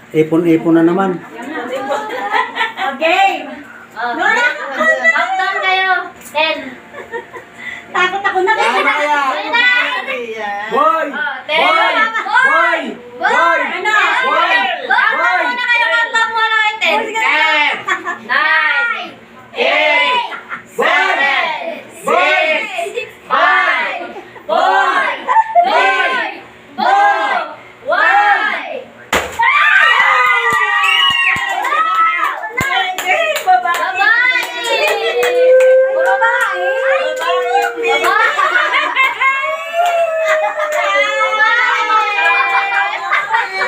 Ipon-ipon na naman. Okay. Countdown kayo. 10. Takot ako na. Boy! Boy! Boy! Boy! Ano? Boy! Countdown muna kayo. Countdown muna kayo. 10. 9. 8. 7. 6. 5. 4. 3. 2. 1.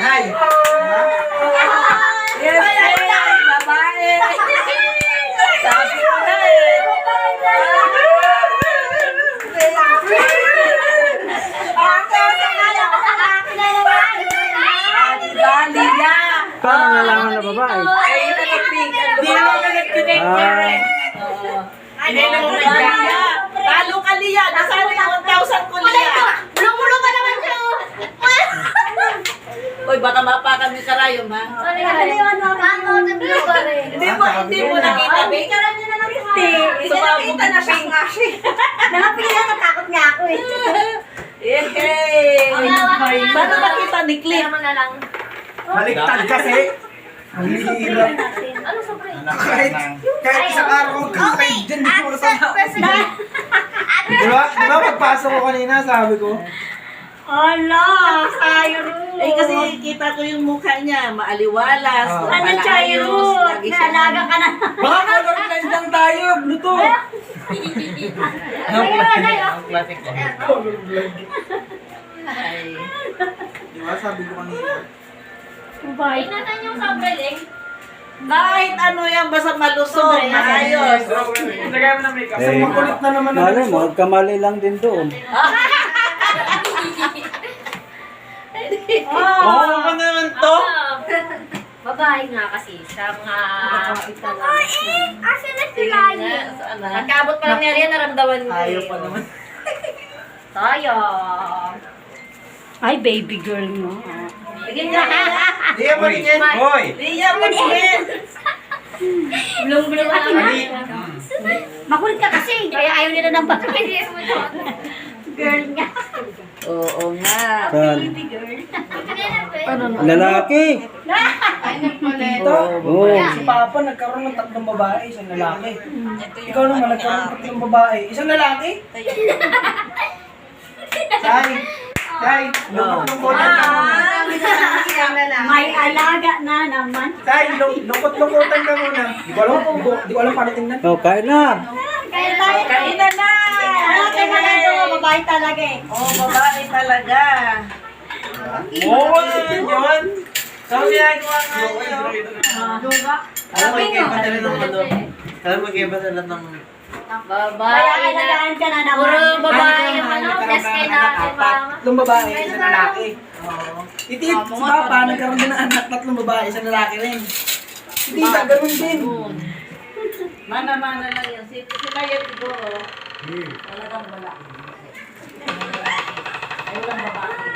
Hay! Paano nalaman na babae? Hindi naman nag-connect Ah. Hindi naman nag-connect. Talo ka Lia. Nasaan yung 1,000 ko Lia? Bulong-bulong ka naman siya. Uy, baka mapakan yung karayom ha. Hindi mo nakita. Picturean niyo na lang po. Hindi nakita na siya nga siya. Nakapila, natakot nga ako eh. Yay! Paano nakita ni Cliff? Kaya mo na lang. Baliktad kasi. Ang hirap. Ano sobre? Kahit isang araw kong kakay dyan, di ko nasama. President. Diba? Diba pagpasok ko kanina, sabi ko, Ala, Cyrus. Eh kasi kita ko yung mukha niya, maaliwalas. Oh. Ano, malayos, Cyrus? lagi siya- Naalaga ka na. baka colorblind lang tayo, Bluetooth. Ay. Diba, sabi ko kanina. Bye. Tingnan yung sobre, Ling. Kahit ano yan, basta malusog, maayos. Kasi makulit na naman. Malay mo, kamali lang din doon. Oo ka naman to. Babae nga kasi sa mga... Asan na sila Saan na? Pagkaabot pa lang niya riyan, naramdaman ko. Ayaw pa naman. Sayang. Ay, baby girl mo. Bigyan niya. Di yan maningin. Hoy! Liya, mag-win! Bulong-bulong ka naman. Makulit ka kasi. Kaya ayaw nila ng babae. Girl nga. Oo nga. Baby girl. Lalaki. Oo. Si Papa nagkaroon ng 3 babae, isang lalaki. Ikaw naman nagkaroon ng 3 babae, isang lalaki? Say, Say, lungkot-lungkotan ka muna. May alaga na naman. Say, lungkot-lungkotan ka muna. Di ko alam paano tingnan. Oh, kain na. Kaya tayo. Kainan na! Ate mo na ito, babae talaga eh. Oo, babae talaga. Oo, yun. So, ginagawa nga niyo. Alam mo, ikaiba talaga ng ano. Alam mo, ikaiba talaga ng... Babae Kaya na. alagaan ka na naman. Puro babae yung ano. Yes, kay natin mama. 3 babae, isang lalaki. Itit, si Papa nagkaroon din ng anak, 3 babae, isang lalaki rin. Si Tita, ganun din. Mana-mana lang yan. Sila yan siguro. Talagang wala. Ay, walang babae.